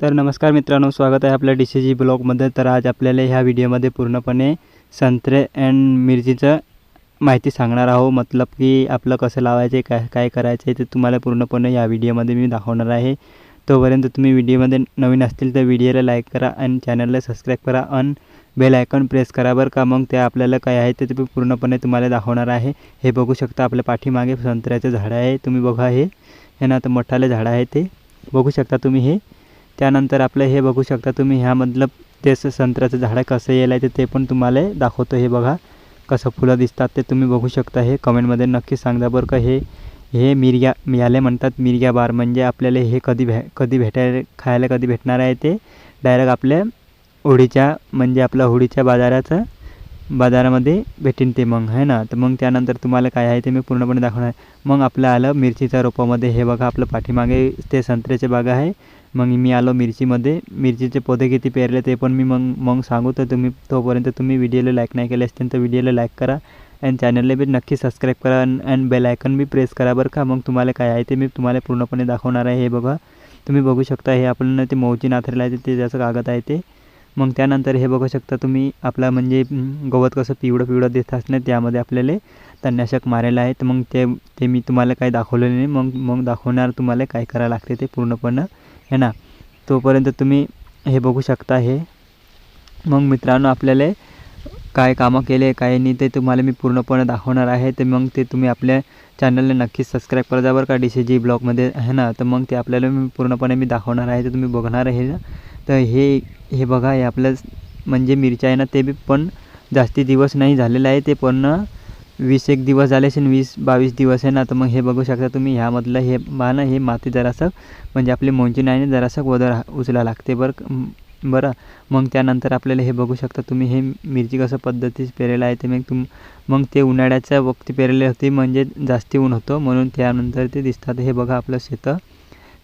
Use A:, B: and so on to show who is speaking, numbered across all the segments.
A: तर नमस्कार मित्रांनो, स्वागत आहे आपल्या DCG ब्लॉगमध्ये। तर आज आपल्याला ह्या व्हिडिओमध्ये पूर्णपणे संत्रे अँड मिरचीचं माहिती सांगणार आहोत। मतलब की आपलं कसं लावायचे, काय करायचे ते तुम्हाला पूर्णपणे या व्हिडिओमध्ये मी दाखवणार आहे। तोपर्यंत तुम्ही व्हिडिओमध्ये नवीन असतील तर व्हिडिओला लाईक करा आणि चॅनलला सबस्क्राईब करा आणि बेल आयकॉन प्रेस करा बरं का। मग ते आपल्याला काय आहे ते पूर्णपणे तुम्हाला दाखवणार आहे। हे बघू शकता आपल्या पाठीमागे संत्र्याचे झाड आहे, तुम्ही बघा हे ना, तर मोठाले झाड आहे ते बघू शकता तुम्ही हे। त्यानंतर आपलं हे बघू शकता तुम्ही, ह्या मतलब ते संत्र्याचं झाड कसं येईल ते पण तुम्हाला दाखवतो। हे बघा कसं फुलं दिसतात ते तुम्ही बघू शकता। हे कमेंटमध्ये नक्की सांगा बरं का। हे मिरग्या याले म्हणतात, मिरग्या बार। म्हणजे आपल्याला हे कधी खायला कधी भेटणार आहे ते डायरेक्ट आपल्या होळीच्या म्हणजे आपल्या होळीच्या बाजारामध्ये भेटेन ते मग आहे ना। तर मग त्यानंतर तुम्हाला काय आहे ते मी पूर्णपणे दाखवणार आहे। मग आपलं आलं मिरचीच्या रोपामध्ये। हे बघा आपलं पाठीमागे ते संत्र्याचे बाग आहे। मग मी आलो मिरचीमध्ये। मिरचीचे पौधे किती पेरले ते पण मी मग सांगू। तर तुम्ही तोपर्यंत तुम्ही व्हिडिओला लाईक नाही केले असतील तर व्हिडिओला लाईक करा आणि चॅनलला बी नक्की सबस्क्राईब करा आणि बेल आयकॉन बी प्रेस करा बरं का। मग तुम्हाला काय आहे ते मी तुम्हाला पूर्णपणे दाखवणार आहे। हे बघा तुम्ही बघू शकता, हे आपण ते मौची नाथरेला आहे ते त्याचं कागद आहे ते। मग त्यानंतर हे बघू शकता तुम्ही, आपला म्हणजे गवत कसं पिवळं दिसत नाही, त्यामध्ये आपल्याला तणनाशक मारायला आहे। तर मग ते मी तुम्हाला काही दाखवलेलं नाही, मग दाखवणार तुम्हाला काय करायला लागते ते पूर्णपणे है ना। तोपर्यंत तुम्ही हे बघू शकता हे। मग मित्रांनो आपल्याला काय कामं केले काय नाही ते तुम्हाला मी पूर्णपणे दाखवणार आहे। तर मग ते तुम्ही आपल्या चॅनलला नक्की सबस्क्राईब करा बरं का DCG ब्लॉगमध्ये आहे ना। तर मग ते आपल्याला मी पूर्णपणे मी दाखवणार आहे, तर तुम्ही बघणार आहे ना। तर हे बघा, हे आपलं म्हणजे मिरच्या आहे ना, ते बी पण जास्ती दिवस नाही झालेलं आहे, ते पण 20-1 दिवस झाले असेल, 20-22 दिवस आहे ना। तर मग हे बघू शकता तुम्ही, ह्यामधलं हे ना, हे माती जरासं म्हणजे आपली मोंची नाही जरासं वदर उचला लागते बरं। मग त्यानंतर आपल्याला हे बघू शकता तुम्ही, हे मिरची कसं पद्धतीने पेरेलं आहे ते मग ते उन्हाळ्याच्या वक्ती पेरले होते, म्हणजे जास्ती ऊन होतं म्हणून त्यानंतर ते दिसतात। हे बघा आपलं शेतं,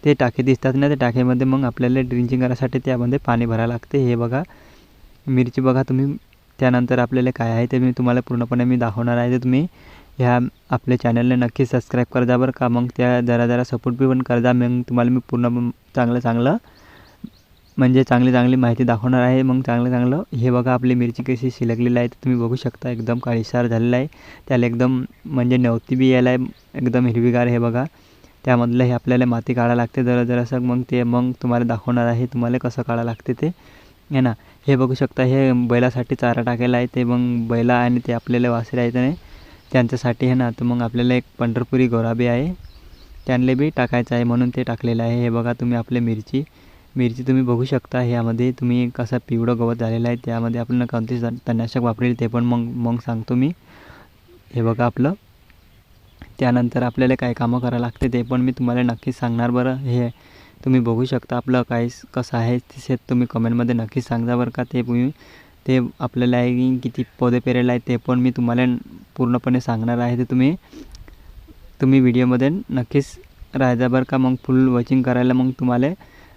A: ते टाके दिसतात ना, ते टाकेमध्ये मग आपल्याला ड्रिंचिंग करायसाठी त्यामध्ये पाणी भरायला लागते। हे बघा मिरची बघा तुम्ही। त्यानंतर आपल्याला काय आहे ते मी तुम्हाला पूर्णपणे दाखवणार आहे। तर तुम्ही ह्या आपल्या चॅनलला नक्की सबस्क्राईब कर जा बरं का। मग त्या जरा सपोर्ट बी पण कर जा। मग तुम्हाला मी पूर्ण चांगलं म्हणजे चांगली माहिती दाखवणार आहे। मग चांगलं हे बघा आपली मिरची कशी शिलकलेली आहे, तुम्ही बघू शकता एकदम काळीसार झालेलं आहे, त्याला एकदम म्हणजे नवती बी यायला आहे, एकदम हिरवीगार। हे बघा त्यामधलं हे आपल्याला माती काढायला लागते जरासं। मग तुम्हाला दाखवणार आहे तुम्हाला कसं काढायला लागते ते आहे ना। हे बघू शकता, हे बैलासाठी चारा टाकायला आहे, ते मग बैला आणि ते आपल्याला वासरे आहेत नाही त्यांच्यासाठी आहे ना। तर मग आपल्याला एक पंढरपुरी गोराबी आहे, त्यांना बी टाकायचं आहे म्हणून ते टाकलेलं आहे। हे बघा तुम्ही आपले मिरची तुम्ही बघू शकता। ह्यामध्ये तुम्ही कसं पिवळं गवत झालेलं आहे, त्यामध्ये आपण कोणते तणनाशक वापरेल ते पण मग सांगतो मी। हे बघा आपलं, त्यानंतर आपल्याला काय कामं करायला लागते ते पण मी तुम्हाला नक्कीच सांगणार बरं। हे तुम्ही बघू शकता आपलं काय कसं आहे ते तुम्ही कमेंटमध्ये नक्की सांगा बरं का। ते आपल्याला किती पौधे पेरेले आहेत ते पण मी तुम्हाला पूर्णपणे सांगणार आहे। तर तुम्ही व्हिडिओमध्ये नक्कीच राहायचा बरं का। मग फुल वॉचिंग करायला मग तुम्हाला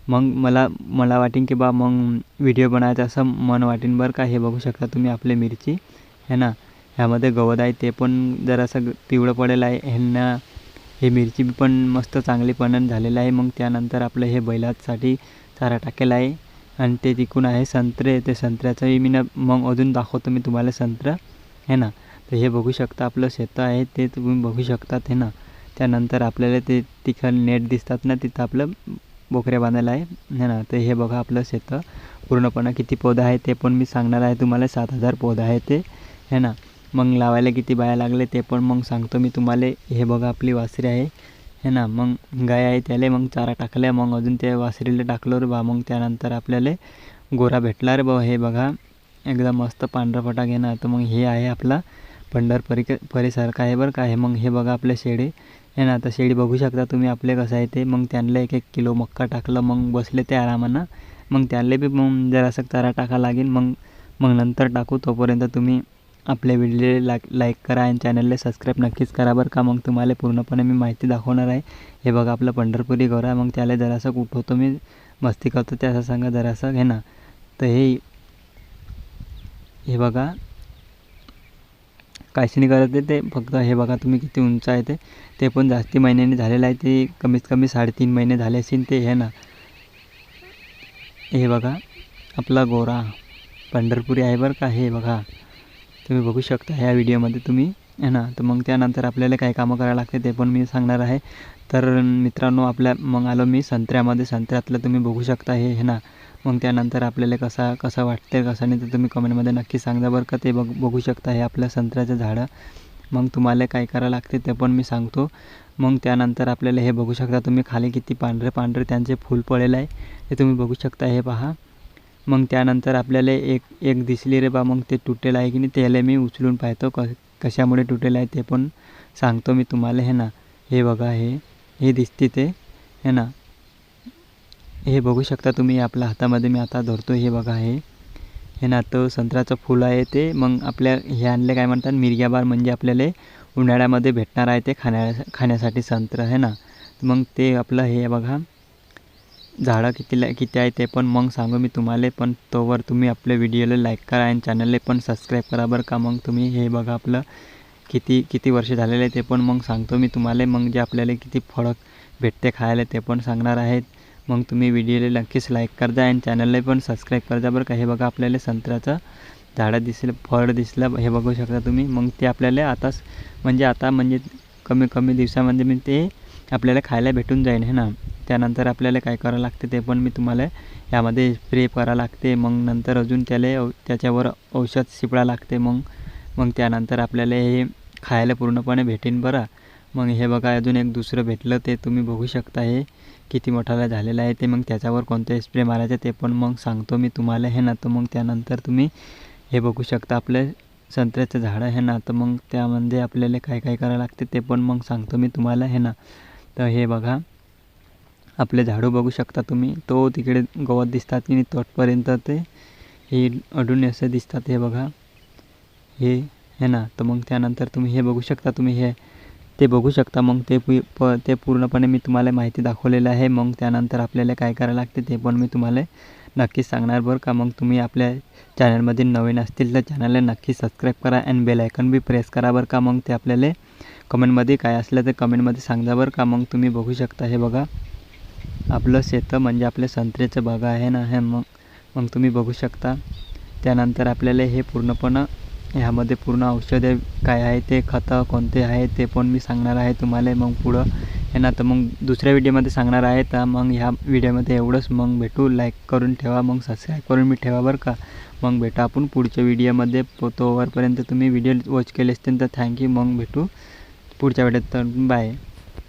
A: मला वाटेन की बा मग व्हिडिओ बनायचा असं मन वाटेन बरं का। हे बघू शकता तुम्ही आपले मिरची है ना, ह्यामध्ये गवत आहे ते पण जरासं पिवळं पडेल आहे ह्यांना। हे मिरची पण मस्त चांगली पणन झालेलं आहे। मग त्यानंतर आपलं हे बैलासाठी चारा टाकेला आहे आणि ते तिकून आहे संत्रे, ते संत्र्याचंही मी मग अजून दाखवतो मी तुम्हाला संत्रं है ना। तर हे बघू शकता आपलं शेतं आहे ते तुम्ही बघू शकतात है ना। त्यानंतर आपल्याला ते तिथं नेट दिसतात ना, तिथं आपलं बोकऱ्या बांधायला आहे ना। तर हे बघा आपलं शेतं पूर्णपणे किती पौधा आहे ते पण मी सांगणार आहे तुम्हाला। 7000 पौधा आहे ते है ना। मग लावायला किती बाया लागले ते पण मग सांगतो मी तुम्हाला। हे बघा आपली वासरी आहे है ना, मग गाय आहे त्याला मग चारा टाकल्या, मग अजून त्या वासरीला टाकलो रे बा। मग त्यानंतर आपल्याला गोरा भेटला रे बा। हे बघा एकदम मस्त पांढरा फटाक आहे ना। तर मग हे आहे आपला परिसारखा आहे बरं का। हे मग हे बघा आपल्या शेळी आहे ना, तर शेळी बघू शकता तुम्ही आपले कसं आहे ते। मग त्यांना 1-1 किलो मक्का टाकलं, मग बसले ते आरामानं। मग त्यांना बी मग जरासं चारा टाका लागेल, मग नंतर टाकू। तोपर्यंत तुम्ही आपल्या व्हिडिओला लाईक करा आणि चॅनलला सबस्क्राईब नक्कीच करा बरं का। मग तुम्हाला पूर्णपणे मी माहिती दाखवणार आहे। हे बघा आपलं पंढरपुरी गोरा, मग त्याला जरासं उठवतो मी, मस्ती करतो त्याचा सांगा जरासं है ना। तर हे बघा काहीच नाही करत ते फक्त। हे बघा तुम्ही किती उंच आहे ते पण जास्ती महिन्यांनी झालेलं आहे, ते कमीत कमी 3.5 महिने झाले असेल ते है ना। हे बघा आपला गोरा पंढरपुरी आहे बरं का. हे बघा तुम्ही बघू शकता ह्या व्हिडिओमध्ये तुम्ही आहे ना. तर मग त्यानंतर आपल्याला काय कामं करायला लागते ते पण मी सांगणार आहे. तर मित्रांनो मग आलो मी संत्र्यामध्ये. संत्र्यातलं तुम्ही बघू शकता हे ना. मग त्यानंतर आपल्याला कसं वाटते कसं नाही तर तुम्ही कमेंटमध्ये नक्की सांगा बरं का. ते बघू शकता हे आपल्या संत्र्याचं झाडं. मग तुम्हाला काय करायला लागते ते पण मी सांगतो. मग त्यानंतर आपल्याला हे बघू शकता तुम्ही खाली किती पांढरे त्यांचे फूल पडलेलं आहे हे तुम्ही बघू शकता. हे पहा. मग त्यानंतर आपल्याला एक दिसली रे बा. मग ते तुटेल आहे की नाही त्याला मी उचलून पाहतो कशामुळे तुटेल आहे ते पण सांगतो मी तुम्हाला. हे ना हे बघा हे दिसते ते हे ना. हे बघू शकता तुम्ही आपल्या हातामध्ये मी आता धरतो. हे बघा हे ना तो संत्र्याचं फूल आहे ते. मग आपल्या हे आणले काय म्हणतात मिरग्याबार म्हणजे आपल्याला उन्हाळ्यामध्ये भेटणार आहे ते खाण्यासाठी संत्र आहे ना. मग ते आपलं हे बघा झाडं किती आहे ते पण मग सांगू मी तुम्हाला. पण तोवर तुम्ही आपल्या व्हिडिओला लाईक करा आणि चॅनलला पण सबस्क्राईब करा बरं का. मग तुम्ही हे बघा आपलं किती वर्ष झालेले आहे ते पण मग सांगतो मी तुम्हाला. मग जे आपल्याला किती फळं भेटते खायला ते पण सांगणार आहेत. मग तुम्ही व्हिडिओला नक्कीच लाईक कर जा आणि चॅनलला पण सबस्क्राईब कर जा बरं का. हे बघा आपल्याला संत्र्याचं झाडं दिसलं फळ दिसलं हे बघू शकता तुम्ही. मग ते आपल्याला आता कमी दिवसामध्ये मी ते आपल्याला खायला भेटून जाईल हे ना. त्यानंतर आपल्याला काय करावं लागते ते पण मी तुम्हाला यामध्ये स्प्रे करावं लागते. मग नंतर अजून त्याच्यावर औषध शिपडा लागते. मग त्यानंतर आपल्याला हे खायला पूर्णपणे भेटेन बरं. मग हे बघा अजून एक दुसरं भेटलं ते तुम्ही बघू शकता. हे किती मोठाला झालेलं आहे ते. मग त्याच्यावर कोणते स्प्रे मारायचे ते पण मग सांगतो मी तुम्हाला हे ना. तर मग त्यानंतर तुम्ही हे बघू शकता आपलं संत्र्याचं झाड आहे ना. तर मग त्यामध्ये आपल्याला काय करावं लागते ते पण मग सांगतो मी तुम्हाला हे ना. तर हे बघा आपले झाडू बघू शकता तुम्ही. तो तिकडे गवत दिसतात की नाही तोटपर्यंत ते हे अडून असं दिसतात. हे बघा हे ना. तर मग त्यानंतर तुम्ही हे बघू शकता तुम्ही ते बघू शकता. मग ते पूर्णपणे मी तुम्हाला माहिती दाखवलेलं आहे. मग त्यानंतर आपल्याला काय करायला लागते ते पण मी तुम्हाला नक्कीच सांगणार बरं का. मग तुम्ही आपल्या चॅनलमध्ये नवीन असतील तर चॅनलला नक्की सबस्क्राईब करा आणि बेल आयकॉन बी प्रेस करा बरं का. मग ते आपल्याला कमेंटमध्ये काय असलं तर कमेंटमध्ये सांगा बरं का. मग तुम्ही बघू शकता हे बघा आपलं शेतं म्हणजे आपल्या संत्र्याचं बागा आहे ना. हे मग तुम्ही बघू शकता. त्यानंतर आपल्याला हे पूर्णपणे ह्यामध्ये पूर्ण औषधे काय आहे ते खतं कोणते आहे ते पण मी सांगणार आहे तुम्हाला मग पुढं हे ना. तर मग दुसऱ्या व्हिडिओमध्ये सांगणार आहे. तर मग ह्या व्हिडिओमध्ये एवढंच. मग भेटू. लाईक करून ठेवा मग सबस्क्राईब करून मी ठेवा बरं का. मग भेटा आपण पुढच्या व्हिडिओमध्ये. तोवरपर्यंत तुम्ही व्हिडिओ वॉच केले असतील तर थँक्यू. मग भेटू पुढच्या व्हिडिओत. तर बाय.